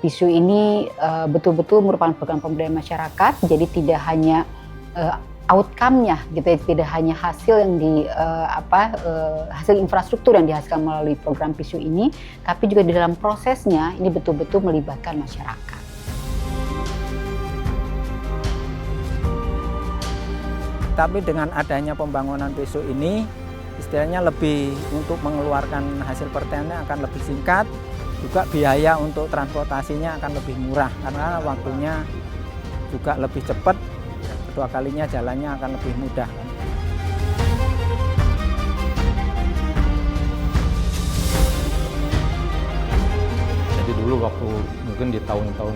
PISU ini betul-betul merupakan program pemberdayaan masyarakat, jadi tidak hanya outcome-nya gitu ya, tidak hanya hasil yang hasil infrastruktur yang dihasilkan melalui program PISU ini, tapi juga di dalam prosesnya ini betul-betul melibatkan masyarakat. Tapi dengan adanya pembangunan PISU ini, istilahnya lebih untuk mengeluarkan hasil pertanian akan lebih singkat, juga biaya untuk transportasinya akan lebih murah karena waktunya juga lebih cepat, kedua kalinya jalannya akan lebih mudah. Jadi dulu waktu mungkin di tahun-tahun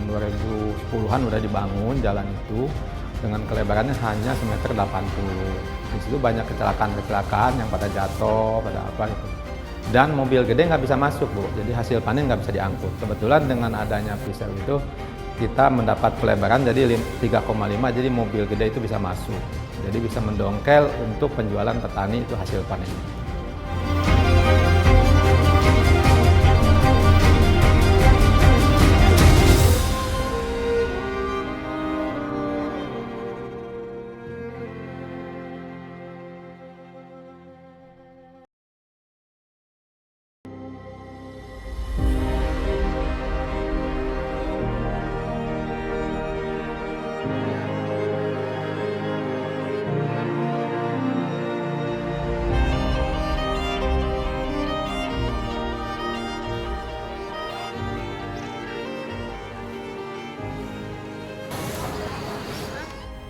2010-an udah dibangun jalan itu dengan kelebarannya hanya semeter 80. Di situ banyak kecelakaan yang pada jatuh, pada apa gitu. Dan mobil gede nggak bisa masuk, Bu. Jadi hasil panen nggak bisa diangkut. Kebetulan dengan adanya PISU itu kita mendapat pelebaran jadi 3,5, jadi mobil gede itu bisa masuk. Jadi bisa mendongkel untuk penjualan petani itu hasil panen.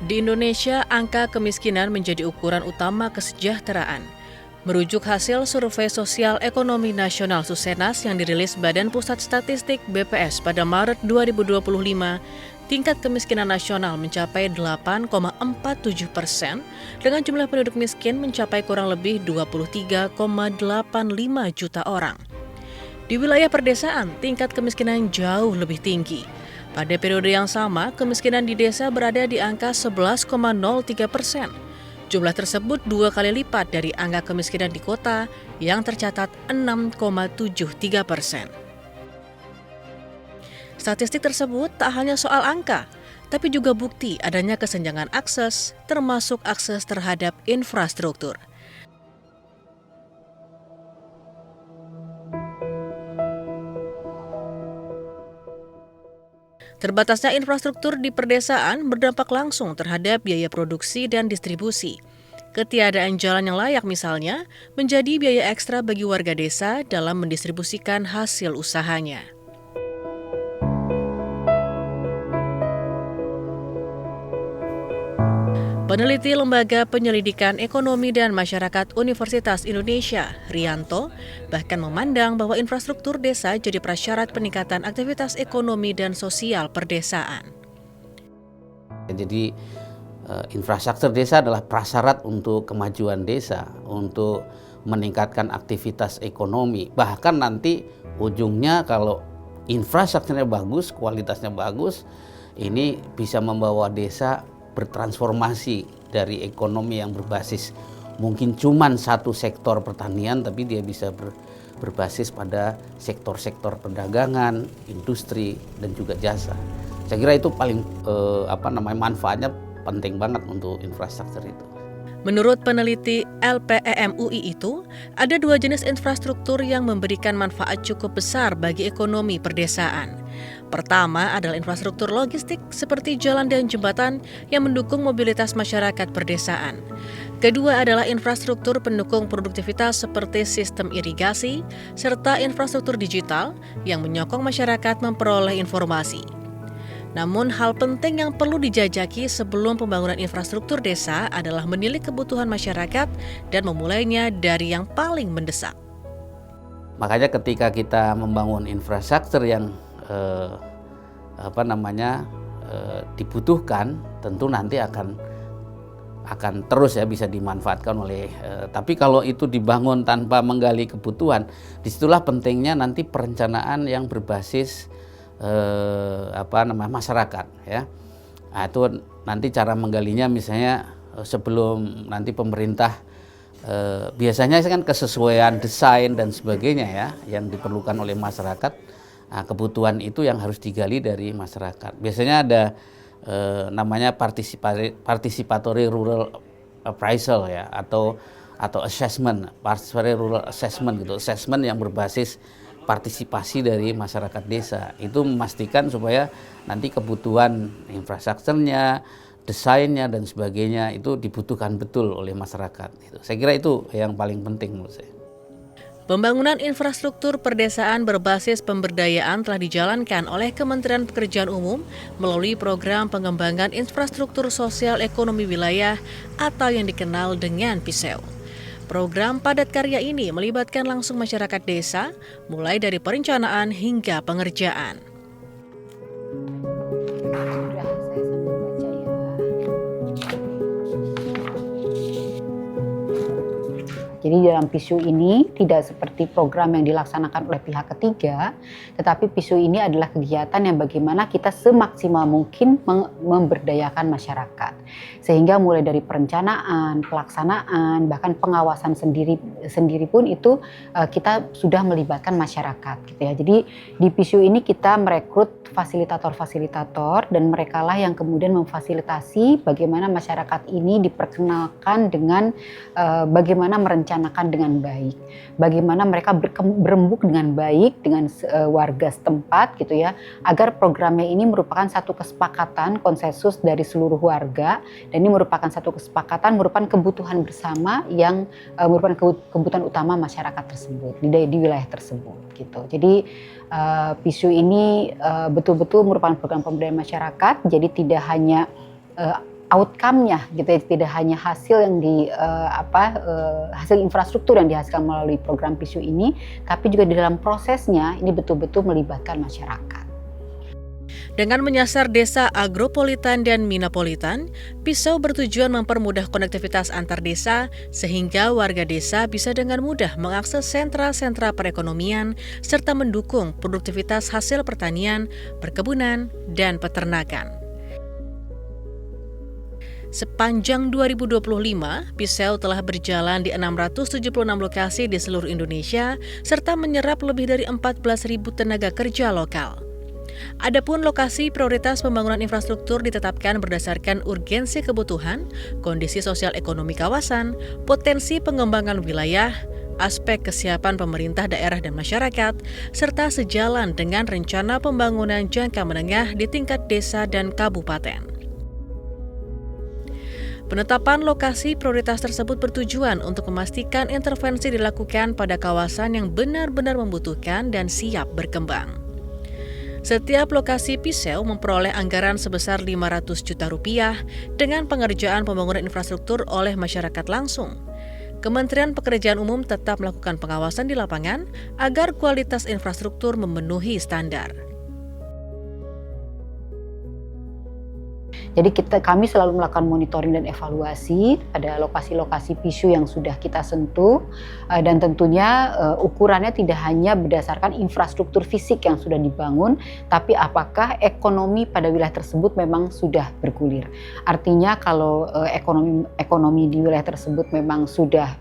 Di Indonesia, angka kemiskinan menjadi ukuran utama kesejahteraan. Merujuk hasil Survei Sosial Ekonomi Nasional Susenas yang dirilis Badan Pusat Statistik BPS pada Maret 2025, tingkat kemiskinan nasional mencapai 8,47% dengan jumlah penduduk miskin mencapai kurang lebih 23,85 juta orang. Di wilayah perdesaan, tingkat kemiskinan jauh lebih tinggi. Pada periode yang sama, kemiskinan di desa berada di angka 11,03%. Jumlah tersebut 2 kali lipat dari angka kemiskinan di kota yang tercatat 6,73%. Statistik tersebut tak hanya soal angka, tapi juga bukti adanya kesenjangan akses, termasuk akses terhadap infrastruktur. Terbatasnya infrastruktur di perdesaan berdampak langsung terhadap biaya produksi dan distribusi. Ketiadaan jalan yang layak misalnya menjadi biaya ekstra bagi warga desa dalam mendistribusikan hasil usahanya. Peneliti Lembaga Penyelidikan Ekonomi dan Masyarakat Universitas Indonesia, Rianto, bahkan memandang bahwa infrastruktur desa jadi prasyarat peningkatan aktivitas ekonomi dan sosial perdesaan. Jadi infrastruktur desa adalah prasyarat untuk kemajuan desa, untuk meningkatkan aktivitas ekonomi. Bahkan nanti ujungnya kalau infrastrukturnya bagus, kualitasnya bagus, ini bisa membawa desa bertransformasi dari ekonomi yang berbasis mungkin cuman satu sektor pertanian, tapi dia bisa berbasis pada sektor-sektor perdagangan, industri, dan juga jasa. Saya kira itu paling manfaatnya penting banget untuk infrastruktur itu. Menurut peneliti LPEM UI itu, ada 2 jenis infrastruktur yang memberikan manfaat cukup besar bagi ekonomi perdesaan. Pertama adalah infrastruktur logistik seperti jalan dan jembatan yang mendukung mobilitas masyarakat perdesaan. Kedua adalah infrastruktur pendukung produktivitas seperti sistem irigasi, serta infrastruktur digital yang menyokong masyarakat memperoleh informasi. Namun hal penting yang perlu dijajaki sebelum pembangunan infrastruktur desa adalah menilik kebutuhan masyarakat dan memulainya dari yang paling mendesak. Makanya ketika kita membangun infrastruktur yang dibutuhkan, tentu nanti akan terus ya bisa dimanfaatkan oleh. Tapi kalau itu dibangun tanpa menggali kebutuhan, disitulah pentingnya nanti perencanaan yang berbasis masyarakat ya. Nah, itu nanti cara menggalinya misalnya sebelum nanti pemerintah biasanya kan kesesuaian desain dan sebagainya ya yang diperlukan oleh masyarakat. Nah, kebutuhan itu yang harus digali dari masyarakat. Biasanya ada namanya participatory rural appraisal ya, atau assessment, participatory rural assessment gitu, assessment yang berbasis partisipasi dari masyarakat desa. Itu memastikan supaya nanti kebutuhan infrastrukturnya, desainnya dan sebagainya itu dibutuhkan betul oleh masyarakat. Saya kira itu yang paling penting menurut saya. Pembangunan infrastruktur perdesaan berbasis pemberdayaan telah dijalankan oleh Kementerian Pekerjaan Umum melalui program pengembangan infrastruktur sosial ekonomi wilayah atau yang dikenal dengan PISEU. Program padat karya ini melibatkan langsung masyarakat desa, mulai dari perencanaan hingga pengerjaan. Jadi dalam PISEU ini tidak seperti program yang dilaksanakan oleh pihak ketiga, tetapi PISEU ini adalah kegiatan yang bagaimana kita semaksimal mungkin memberdayakan masyarakat. Sehingga mulai dari perencanaan, pelaksanaan, bahkan pengawasan sendiri pun itu kita sudah melibatkan masyarakat gitu ya. Jadi di PISEU ini kita merekrut fasilitator-fasilitator dan merekalah yang kemudian memfasilitasi bagaimana masyarakat ini diperkenalkan dengan bagaimana merencanakan dengan baik, bagaimana mereka berembuk dengan baik dengan warga setempat gitu ya, agar programnya ini merupakan satu kesepakatan konsensus dari seluruh warga, dan ini merupakan satu kesepakatan, merupakan kebutuhan bersama yang merupakan kebutuhan utama masyarakat tersebut di wilayah tersebut gitu. Jadi PISEU ini betul-betul merupakan program pemberdayaan masyarakat, jadi tidak hanya outcome-nya gitu ya, tidak hanya hasil yang hasil infrastruktur yang dihasilkan melalui program PISEU ini, tapi juga di dalam prosesnya ini betul-betul melibatkan masyarakat. Dengan menyasar desa agropolitan dan minapolitan, PISEU bertujuan mempermudah konektivitas antar desa sehingga warga desa bisa dengan mudah mengakses sentra-sentra perekonomian serta mendukung produktivitas hasil pertanian, perkebunan, dan peternakan. Sepanjang 2025, PISEU telah berjalan di 676 lokasi di seluruh Indonesia serta menyerap lebih dari 14.000 tenaga kerja lokal. Adapun lokasi prioritas pembangunan infrastruktur ditetapkan berdasarkan urgensi kebutuhan, kondisi sosial ekonomi kawasan, potensi pengembangan wilayah, aspek kesiapan pemerintah daerah dan masyarakat, serta sejalan dengan rencana pembangunan jangka menengah di tingkat desa dan kabupaten. Penetapan lokasi prioritas tersebut bertujuan untuk memastikan intervensi dilakukan pada kawasan yang benar-benar membutuhkan dan siap berkembang. Setiap lokasi PISEU memperoleh anggaran sebesar Rp500 juta dengan pengerjaan pembangunan infrastruktur oleh masyarakat langsung. Kementerian Pekerjaan Umum tetap melakukan pengawasan di lapangan agar kualitas infrastruktur memenuhi standar. Jadi kami selalu melakukan monitoring dan evaluasi pada lokasi-lokasi PISEU yang sudah kita sentuh, dan tentunya ukurannya tidak hanya berdasarkan infrastruktur fisik yang sudah dibangun, tapi apakah ekonomi pada wilayah tersebut memang sudah bergulir. Artinya kalau ekonomi di wilayah tersebut memang sudah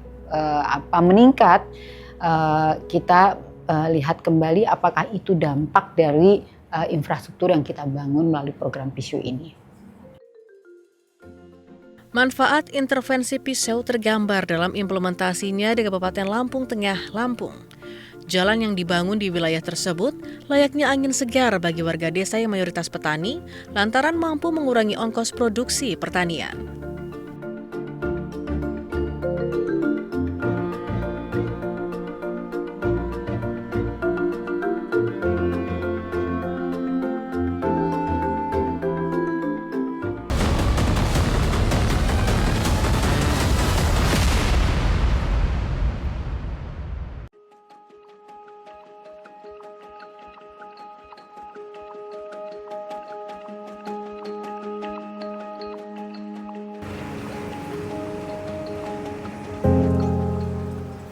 meningkat, kita lihat kembali apakah itu dampak dari infrastruktur yang kita bangun melalui program PISEU ini. Manfaat intervensi PISEU tergambar dalam implementasinya di Kabupaten Lampung Tengah, Lampung. Jalan yang dibangun di wilayah tersebut layaknya angin segar bagi warga desa yang mayoritas petani, lantaran mampu mengurangi ongkos produksi pertanian.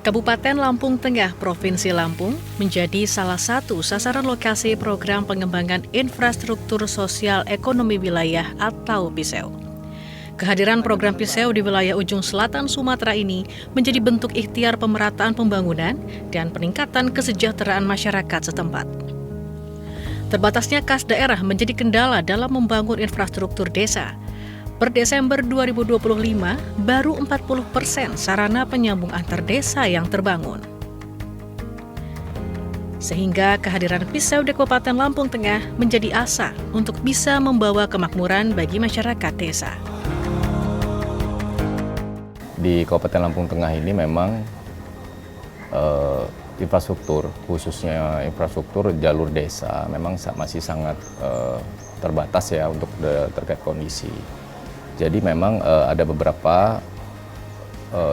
Kabupaten Lampung Tengah, Provinsi Lampung, menjadi salah satu sasaran lokasi program pengembangan infrastruktur sosial ekonomi wilayah atau PISEU. Kehadiran program PISEU di wilayah ujung selatan Sumatera ini menjadi bentuk ikhtiar pemerataan pembangunan dan peningkatan kesejahteraan masyarakat setempat. Terbatasnya kas daerah menjadi kendala dalam membangun infrastruktur desa. Per Desember 2025, baru 40% sarana penyambung antar desa yang terbangun. Sehingga kehadiran Pisau di Kabupaten Lampung Tengah menjadi asa untuk bisa membawa kemakmuran bagi masyarakat desa. Di Kabupaten Lampung Tengah ini memang infrastruktur, khususnya infrastruktur jalur desa memang masih sangat terbatas ya untuk terkait kondisi. Jadi memang ada beberapa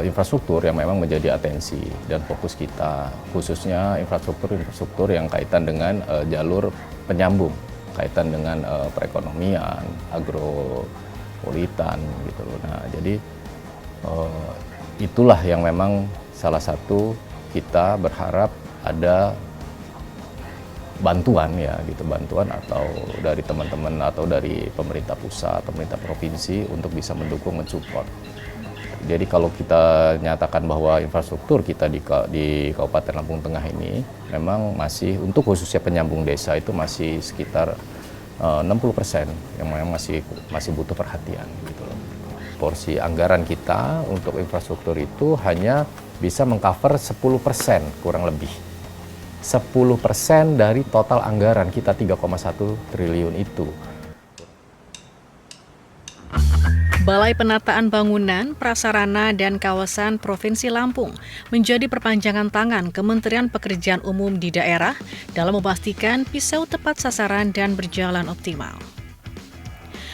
infrastruktur yang memang menjadi atensi dan fokus kita, khususnya infrastruktur yang kaitan dengan jalur penyambung, kaitan dengan perekonomian, agropolitan gitu loh. Nah, jadi itulah yang memang salah satu kita berharap ada bantuan ya gitu, bantuan atau dari teman-teman atau dari pemerintah pusat, pemerintah provinsi untuk bisa mendukung, mensupport. Jadi kalau kita nyatakan bahwa infrastruktur kita di Kabupaten Lampung Tengah ini memang masih untuk khususnya penyambung desa itu masih sekitar 60% yang memang masih butuh perhatian gitu loh. Porsi anggaran kita untuk infrastruktur itu hanya bisa mengcover 10% kurang lebih. 10% dari total anggaran kita 3,1 triliun itu. Balai Penataan Bangunan, Prasarana, dan Kawasan Provinsi Lampung menjadi perpanjangan tangan Kementerian Pekerjaan Umum di daerah dalam memastikan Pisau tepat sasaran dan berjalan optimal.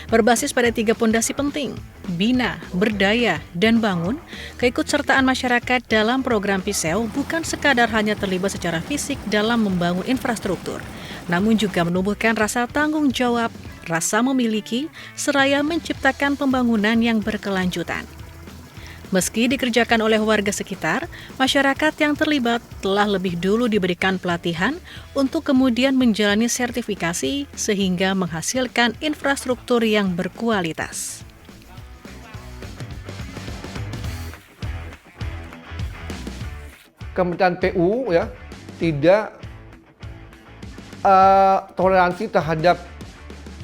Berbasis pada 3 pondasi penting, bina, berdaya, dan bangun, keikutsertaan masyarakat dalam program Pisau bukan sekadar hanya terlibat secara fisik dalam membangun infrastruktur, namun juga menumbuhkan rasa tanggung jawab, rasa memiliki, seraya menciptakan pembangunan yang berkelanjutan. Meski dikerjakan oleh warga sekitar, masyarakat yang terlibat telah lebih dulu diberikan pelatihan untuk kemudian menjalani sertifikasi sehingga menghasilkan infrastruktur yang berkualitas. Kementerian PU ya tidak toleransi terhadap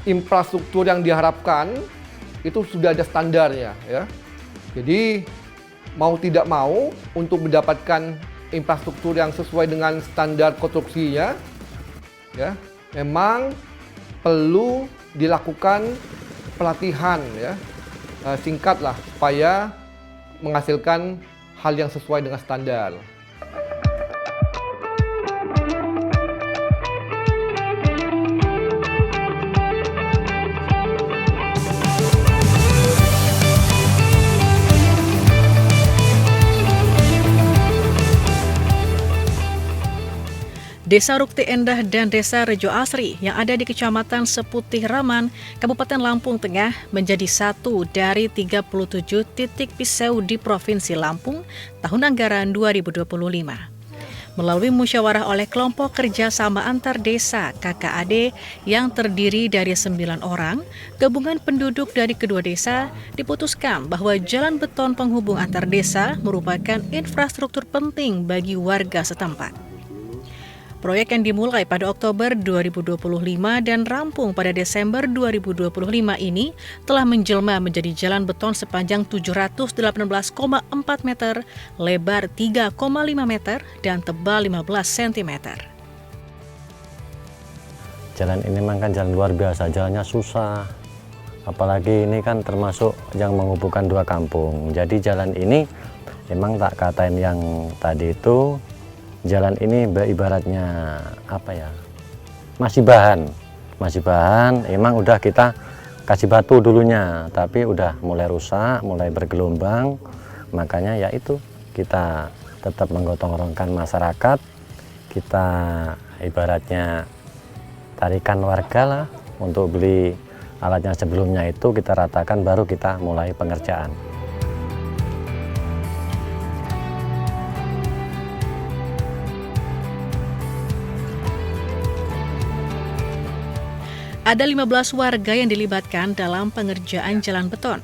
infrastruktur yang diharapkan itu sudah ada standarnya ya. Jadi mau tidak mau untuk mendapatkan infrastruktur yang sesuai dengan standar konstruksinya ya memang perlu dilakukan pelatihan ya singkat lah supaya menghasilkan hal yang sesuai dengan standar. Desa Rukti Endah dan Desa Rejo Asri yang ada di Kecamatan Seputih Raman, Kabupaten Lampung Tengah menjadi satu dari 37 titik Pisau di Provinsi Lampung tahun anggaran 2025. Melalui musyawarah oleh kelompok kerjasama antar desa KKAD yang terdiri dari 9 orang, gabungan penduduk dari kedua desa diputuskan bahwa jalan beton penghubung antar desa merupakan infrastruktur penting bagi warga setempat. Proyek yang dimulai pada Oktober 2025 dan rampung pada Desember 2025 ini telah menjelma menjadi jalan beton sepanjang 718,4 meter, lebar 3,5 meter, dan tebal 15 cm. Jalan ini memang kan jalan luar biasa, jalannya susah. Apalagi ini kan termasuk yang menghubungkan 2 kampung. Jadi jalan ini memang tak katain yang tadi itu, jalan ini ibaratnya apa ya, masih bahan, emang udah kita kasih batu dulunya, tapi udah mulai rusak, mulai bergelombang, makanya ya itu kita tetap menggotong royongkan masyarakat, kita ibaratnya tarikan warga lah untuk beli alatnya sebelumnya itu kita ratakan, baru kita mulai pengerjaan. Ada 15 warga yang dilibatkan dalam pengerjaan jalan beton.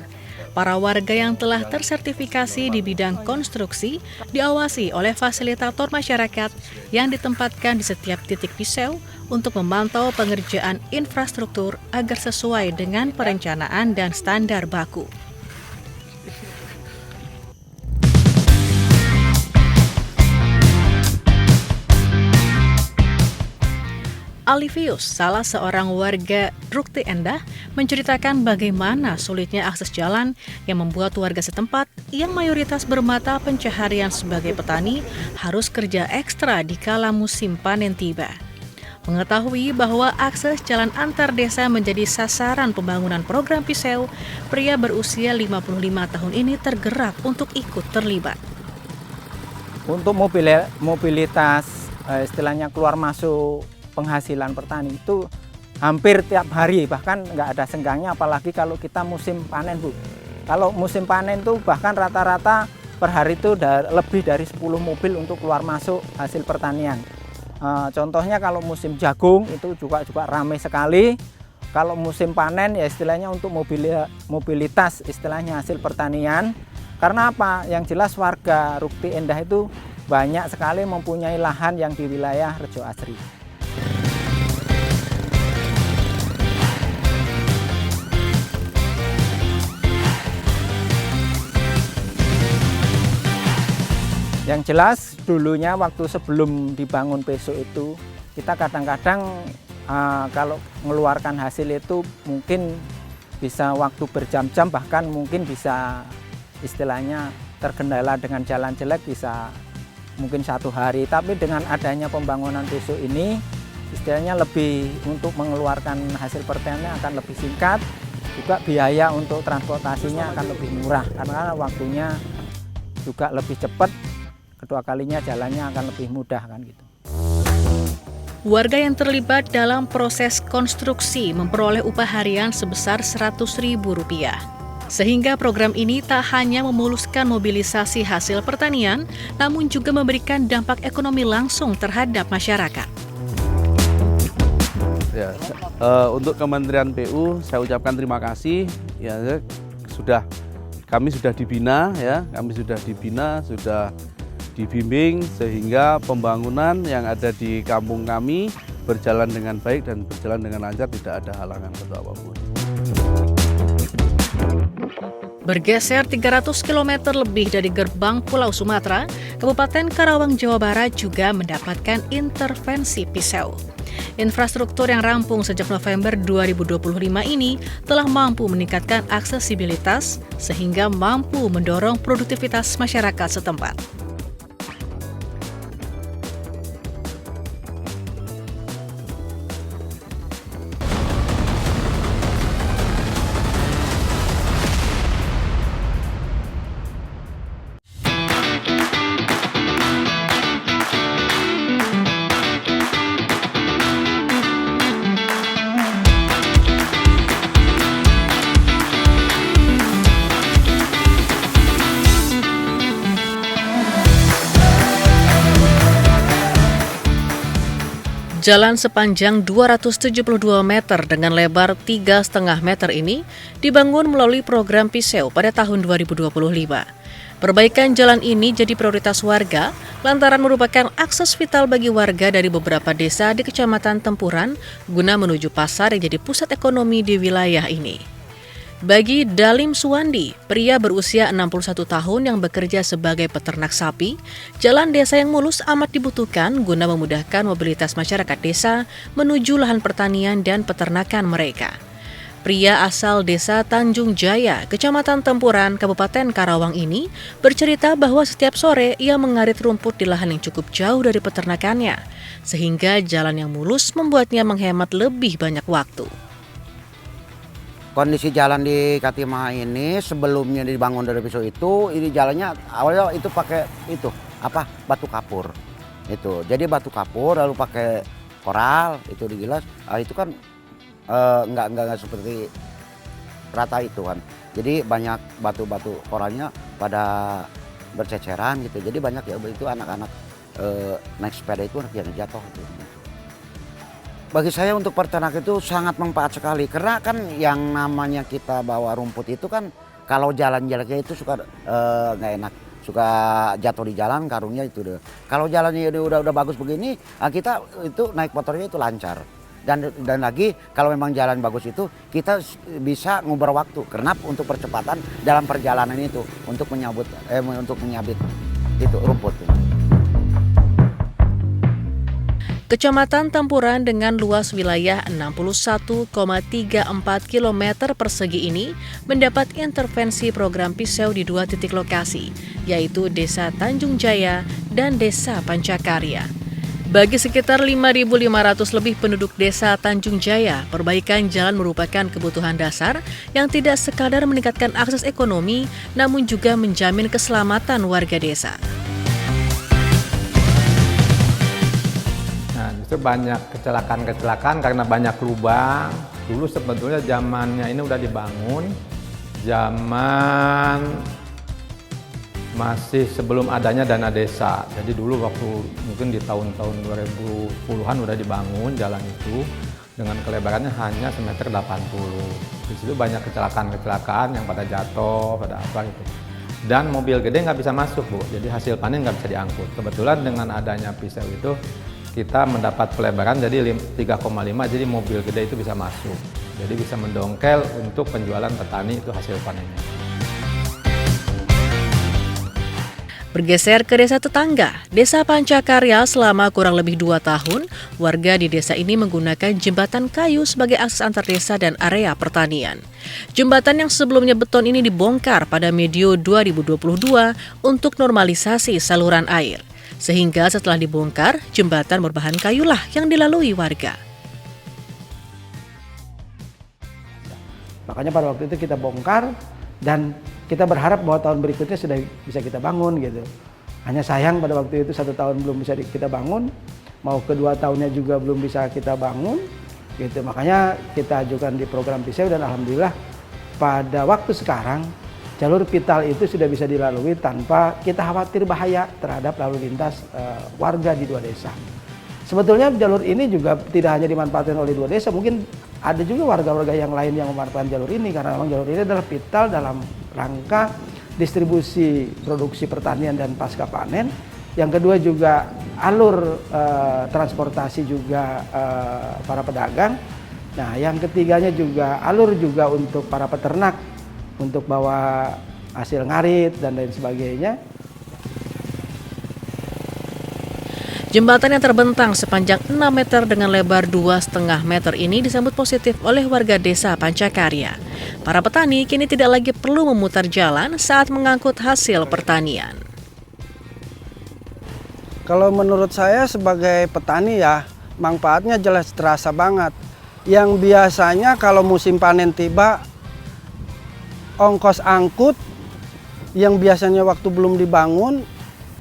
Para warga yang telah tersertifikasi di bidang konstruksi diawasi oleh fasilitator masyarakat yang ditempatkan di setiap titik pisau untuk memantau pengerjaan infrastruktur agar sesuai dengan perencanaan dan standar baku. Alivius, salah seorang warga Rukti Endah, menceritakan bagaimana sulitnya akses jalan yang membuat warga setempat yang mayoritas bermata pencaharian sebagai petani harus kerja ekstra di kala musim panen tiba. Mengetahui bahwa akses jalan antar desa menjadi sasaran pembangunan program Piseu, pria berusia 55 tahun ini tergerak untuk ikut terlibat. Untuk mobilitas istilahnya keluar masuk penghasilan petani itu hampir tiap hari, bahkan nggak ada senggangnya, apalagi kalau kita musim panen, Bu. Kalau musim panen tuh bahkan rata-rata per hari itu lebih dari 10 mobil untuk keluar masuk hasil pertanian. Contohnya kalau musim jagung itu juga ramai sekali. Kalau musim panen ya istilahnya untuk mobilitas istilahnya hasil pertanian. Karena apa? Yang jelas warga Rukti Endah itu banyak sekali mempunyai lahan yang di wilayah Rejo Asri. Yang jelas dulunya waktu sebelum dibangun Peso itu kita kadang-kadang kalau mengeluarkan hasil itu mungkin bisa waktu berjam-jam, bahkan mungkin bisa istilahnya terkendala dengan jalan jelek bisa mungkin 1 hari. Tapi dengan adanya pembangunan Peso ini istilahnya lebih untuk mengeluarkan hasil pertanian akan lebih singkat, juga biaya untuk transportasinya akan lebih murah karena waktunya juga lebih cepat. Kedua kalinya jalannya akan lebih mudah kan gitu. Warga yang terlibat dalam proses konstruksi memperoleh upah harian sebesar Rp100.000. Sehingga program ini tak hanya memuluskan mobilisasi hasil pertanian, namun juga memberikan dampak ekonomi langsung terhadap masyarakat. Ya, untuk Kementerian PU saya ucapkan terima kasih. Ya, kami sudah dibina, sudah dibimbing sehingga pembangunan yang ada di kampung kami berjalan dengan baik dan berjalan dengan lancar, tidak ada halangan atau apapun. Bergeser 300 km lebih dari gerbang Pulau Sumatera, Kabupaten Karawang, Jawa Barat juga mendapatkan intervensi Piseu. Infrastruktur yang rampung sejak November 2025 ini telah mampu meningkatkan aksesibilitas sehingga mampu mendorong produktivitas masyarakat setempat. Jalan sepanjang 272 meter dengan lebar 3,5 meter ini dibangun melalui program Piseu pada tahun 2025. Perbaikan jalan ini jadi prioritas warga lantaran merupakan akses vital bagi warga dari beberapa desa di Kecamatan Tempuran guna menuju pasar yang jadi pusat ekonomi di wilayah ini. Bagi Dalim Suwandi, pria berusia 61 tahun yang bekerja sebagai peternak sapi, jalan desa yang mulus amat dibutuhkan guna memudahkan mobilitas masyarakat desa menuju lahan pertanian dan peternakan mereka. Pria asal desa Tanjung Jaya, Kecamatan Tempuran, Kabupaten Karawang ini bercerita bahwa setiap sore ia mengarit rumput di lahan yang cukup jauh dari peternakannya, sehingga jalan yang mulus membuatnya menghemat lebih banyak waktu. Kondisi jalan di Katimah ini sebelumnya dibangun dari Pisau itu, ini jalannya awalnya itu pakai batu kapur. Itu. Jadi batu kapur lalu pakai koral itu digilas. Itu kan enggak seperti rata itu kan. Jadi banyak batu-batu koralnya pada berceceran gitu. Jadi banyak ya itu anak-anak naik sepeda itu yang jatuh gitu. Bagi saya untuk peternak itu sangat manfaat sekali karena kan yang namanya kita bawa rumput itu kan Kalau jalan-jalannya itu suka nggak enak, suka jatuh di jalan karungnya itu deh. Kalau jalannya udah bagus begini, kita itu naik motornya itu lancar. Dan lagi kalau memang jalan bagus itu kita bisa ngubah waktu karena untuk percepatan dalam perjalanan itu untuk menyabit itu rumput. Kecamatan Tampuran dengan luas wilayah 61,34 km persegi ini mendapat intervensi program Piseu di 2 titik lokasi, yaitu Desa Tanjung Jaya dan Desa Pancakarya. Bagi sekitar 5.500 lebih penduduk Desa Tanjung Jaya, perbaikan jalan merupakan kebutuhan dasar yang tidak sekadar meningkatkan akses ekonomi, namun juga menjamin keselamatan warga desa. Justru banyak kecelakaan karena banyak lubang. Dulu sebetulnya zamannya ini udah dibangun, zaman masih sebelum adanya dana desa. Jadi dulu waktu mungkin di tahun-tahun 2010-an udah dibangun jalan itu dengan kelebarannya hanya semeter 80. Di situ banyak kecelakaan yang pada jatuh, pada apa gitu. Dan mobil gede nggak bisa masuk, Bu. Jadi hasil panen nggak bisa diangkut. Kebetulan dengan adanya Piseu itu kita mendapat pelebaran jadi 3,5, jadi mobil gede itu bisa masuk. Jadi bisa mendongkel untuk penjualan petani itu hasil panennya. Bergeser ke desa tetangga, Desa Pancakarya selama kurang lebih 2 tahun, warga di desa ini menggunakan jembatan kayu sebagai akses antar desa dan area pertanian. Jembatan yang sebelumnya beton ini dibongkar pada medio 2022 untuk normalisasi saluran air. Sehingga setelah dibongkar, jembatan berbahan kayulah yang dilalui warga. Makanya pada waktu itu kita bongkar dan kita berharap bahwa tahun berikutnya sudah bisa kita bangun gitu. Hanya sayang pada waktu itu 1 tahun belum bisa kita bangun, mau kedua tahunnya juga belum bisa kita bangun gitu. Makanya kita ajukan di program Piseu dan alhamdulillah pada waktu sekarang jalur vital itu sudah bisa dilalui tanpa kita khawatir bahaya terhadap lalu lintas warga di 2 desa. Sebetulnya jalur ini juga tidak hanya dimanfaatkan oleh 2 desa, mungkin ada juga warga-warga yang lain yang memanfaatkan jalur ini karena memang jalur ini adalah vital dalam rangka distribusi produksi pertanian dan pasca panen. Yang kedua juga alur transportasi juga para pedagang. Nah, yang ketiganya juga alur juga untuk para peternak untuk bawa hasil ngarit dan lain sebagainya. Jembatan yang terbentang sepanjang 6 meter dengan lebar 2,5 meter ini disambut positif oleh warga desa Pancakarya. Para petani kini tidak lagi perlu memutar jalan saat mengangkut hasil pertanian. Kalau menurut saya sebagai petani ya, manfaatnya jelas terasa banget. Yang biasanya kalau musim panen tiba, ongkos angkut yang biasanya waktu belum dibangun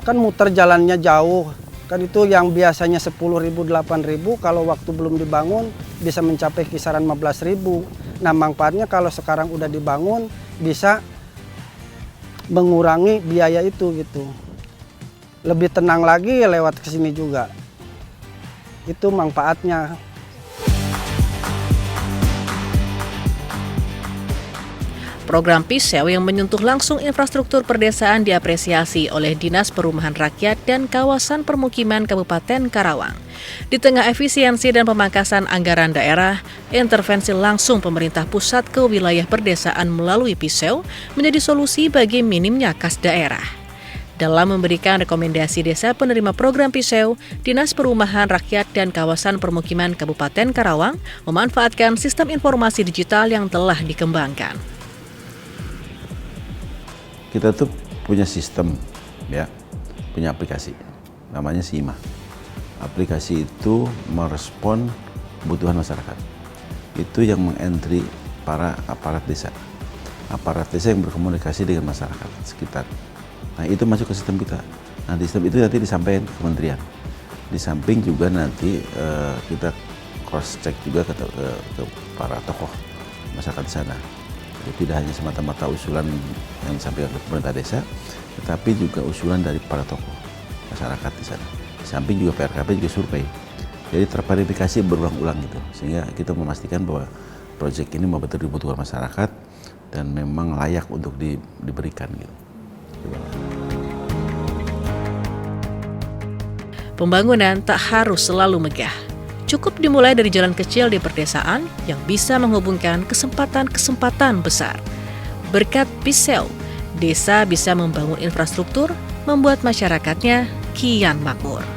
kan muter jalannya jauh. Kan itu yang biasanya 10.000, 8.000 kalau waktu belum dibangun bisa mencapai kisaran 15.000. Nah, manfaatnya kalau sekarang udah dibangun bisa mengurangi biaya itu gitu. Lebih tenang lagi lewat ke sini juga. Itu manfaatnya. Program Piseu yang menyentuh langsung infrastruktur perdesaan diapresiasi oleh Dinas Perumahan Rakyat dan Kawasan Permukiman Kabupaten Karawang. Di tengah efisiensi dan pemangkasan anggaran daerah, intervensi langsung pemerintah pusat ke wilayah perdesaan melalui Piseu menjadi solusi bagi minimnya kas daerah. Dalam memberikan rekomendasi desa penerima program Piseu, Dinas Perumahan Rakyat dan Kawasan Permukiman Kabupaten Karawang memanfaatkan sistem informasi digital yang telah dikembangkan. Kita tuh punya sistem, ya, punya aplikasi, namanya SIMA. Aplikasi itu merespon kebutuhan masyarakat. Itu yang mengentry para aparat desa yang berkomunikasi dengan masyarakat sekitar. Nah, itu masuk ke sistem kita. Nah, di sistem itu nanti disampaikan ke kementerian. Di samping juga nanti kita cross check juga ke para tokoh masyarakat di sana. Tidak hanya semata-mata usulan yang disampaikan oleh pemerintah desa, tetapi juga usulan dari para tokoh masyarakat di sana. Di samping juga PRKP juga survei. Jadi terverifikasi berulang-ulang gitu, sehingga kita memastikan bahwa proyek ini betul dibutuhkan masyarakat dan memang layak untuk diberikan gitu. Pembangunan tak harus selalu megah. Cukup dimulai dari jalan kecil di perdesaan yang bisa menghubungkan kesempatan-kesempatan besar. Berkat PISEL, desa bisa membangun infrastruktur, membuat masyarakatnya kian makmur.